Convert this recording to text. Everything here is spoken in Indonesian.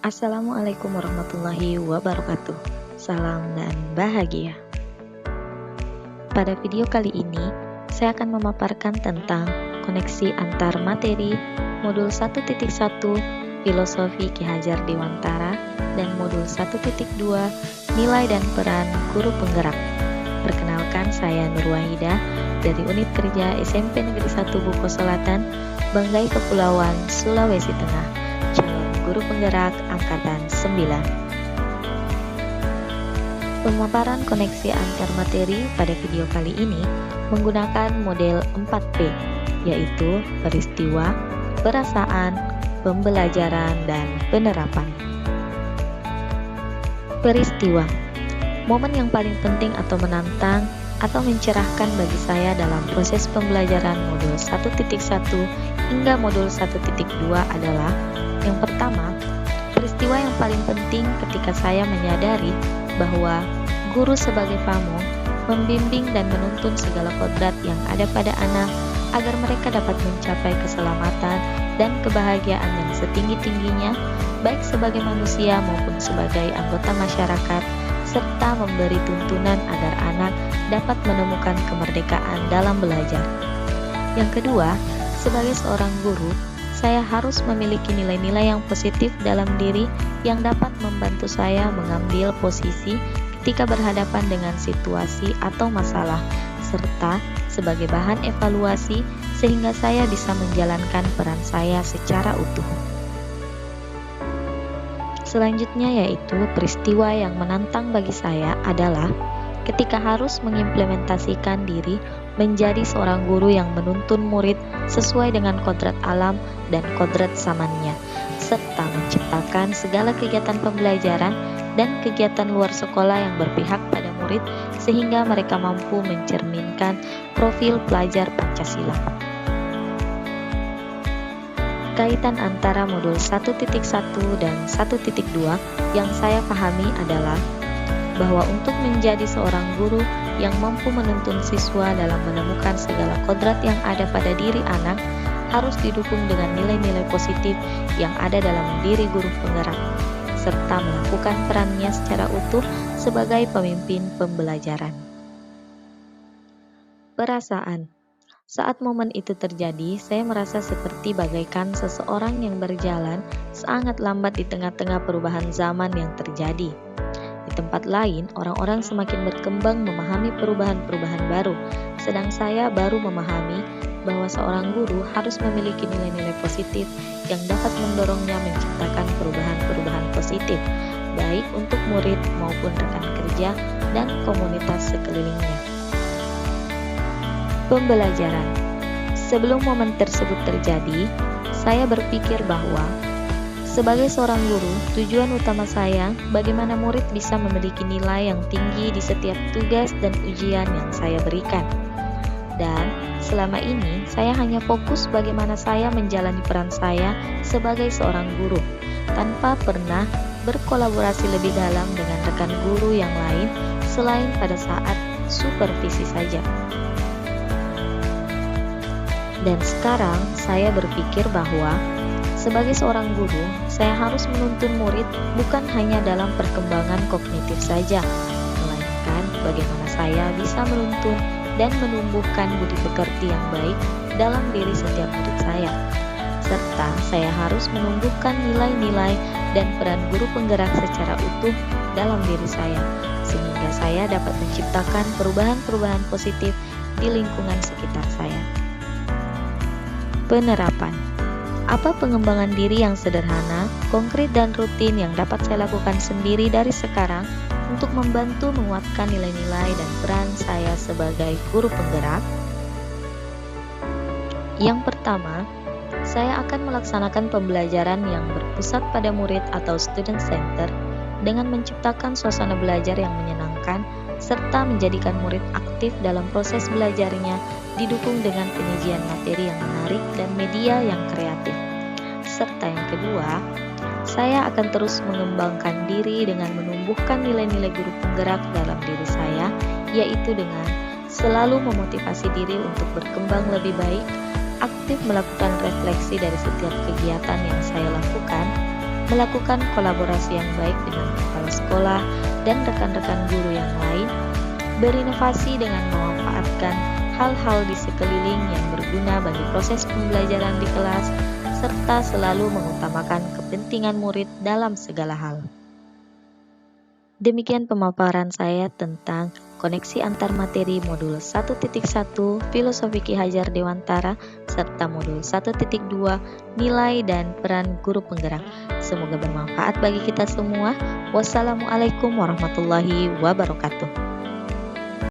Assalamualaikum warahmatullahi wabarakatuh. Salam dan bahagia. Pada video kali ini, saya akan memaparkan tentang koneksi antar materi modul 1.1 Filosofi Ki Hajar Dewantara dan modul 1.2 Nilai dan Peran Guru Penggerak. Perkenalkan, saya Nur Wahidah dari Unit Kerja SMP Negeri 1 Buko Selatan, Banggai Kepulauan, Sulawesi Tengah, calon guru penggerak angkatan 9. Pemaparan koneksi antar materi pada video kali ini menggunakan model 4P, yaitu peristiwa, perasaan, pembelajaran, dan penerapan. Peristiwa, momen yang paling penting atau menantang atau mencerahkan bagi saya dalam proses pembelajaran modul 1.1 hingga modul 1.2 adalah yang pertama, peristiwa yang paling penting ketika saya menyadari bahwa guru sebagai pamong membimbing dan menuntun segala kodrat yang ada pada anak agar mereka dapat mencapai keselamatan dan kebahagiaan yang setinggi-tingginya, baik sebagai manusia maupun sebagai anggota masyarakat, serta memberi tuntunan agar anak dapat menemukan kemerdekaan dalam belajar. Yang kedua, sebagai seorang guru, saya harus memiliki nilai-nilai yang positif dalam diri yang dapat membantu saya mengambil posisi ketika berhadapan dengan situasi atau masalah, serta sebagai bahan evaluasi sehingga saya bisa menjalankan peran saya secara utuh. Selanjutnya yaitu peristiwa yang menantang bagi saya adalah ketika harus mengimplementasikan diri menjadi seorang guru yang menuntun murid sesuai dengan kodrat alam dan kodrat zamannya, serta menciptakan segala kegiatan pembelajaran dan kegiatan luar sekolah yang berpihak pada murid sehingga mereka mampu mencerminkan profil pelajar Pancasila. Kaitan antara modul 1.1 dan 1.2 yang saya pahami adalah bahwa untuk menjadi seorang guru yang mampu menuntun siswa dalam menemukan segala kodrat yang ada pada diri anak harus didukung dengan nilai-nilai positif yang ada dalam diri guru penggerak, serta melakukan perannya secara utuh sebagai pemimpin pembelajaran. Perasaan. Saat momen itu terjadi, saya merasa seperti bagaikan seseorang yang berjalan sangat lambat di tengah-tengah perubahan zaman yang terjadi. Di tempat lain, orang-orang semakin berkembang memahami perubahan-perubahan baru, sedang saya baru memahami bahwa seorang guru harus memiliki nilai-nilai positif yang dapat mendorongnya menciptakan perubahan-perubahan positif, baik untuk murid maupun rekan kerja dan komunitas sekelilingnya. Pembelajaran. Sebelum momen tersebut terjadi, saya berpikir bahwa sebagai seorang guru, tujuan utama saya bagaimana murid bisa memiliki nilai yang tinggi di setiap tugas dan ujian yang saya berikan. Dan selama ini, saya hanya fokus bagaimana saya menjalani peran saya sebagai seorang guru, tanpa pernah berkolaborasi lebih dalam dengan rekan guru yang lain selain pada saat supervisi saja. Dan sekarang saya berpikir bahwa sebagai seorang guru, saya harus menuntun murid bukan hanya dalam perkembangan kognitif saja, melainkan bagaimana saya bisa menuntun dan menumbuhkan budi pekerti yang baik dalam diri setiap murid saya. Serta saya harus menumbuhkan nilai-nilai dan peran guru penggerak secara utuh dalam diri saya, sehingga saya dapat menciptakan perubahan-perubahan positif di lingkungan sekitar saya. Penerapan. Apa pengembangan diri yang sederhana, konkret dan rutin yang dapat saya lakukan sendiri dari sekarang untuk membantu menguatkan nilai-nilai dan peran saya sebagai guru penggerak? Yang pertama, saya akan melaksanakan pembelajaran yang berpusat pada murid atau student center dengan menciptakan suasana belajar yang menyenangkan serta menjadikan murid aktif dalam proses belajarnya didukung dengan penyajian materi yang menarik dan media yang kreatif. Serta yang kedua, saya akan terus mengembangkan diri dengan menumbuhkan nilai-nilai guru penggerak dalam diri saya, yaitu dengan selalu memotivasi diri untuk berkembang lebih baik, aktif melakukan refleksi dari setiap kegiatan yang saya lakukan, melakukan kolaborasi yang baik dengan kepala sekolah dan rekan-rekan guru yang lain, berinovasi dengan memanfaatkan hal-hal di sekeliling yang berguna bagi proses pembelajaran di kelas, serta selalu mengutamakan kepentingan murid dalam segala hal. Demikian pemaparan saya tentang koneksi antar materi modul 1.1 Filosofi Ki Hajar Dewantara serta modul 1.2 Nilai dan Peran Guru Penggerak. Semoga bermanfaat bagi kita semua. Wassalamualaikum warahmatullahi wabarakatuh.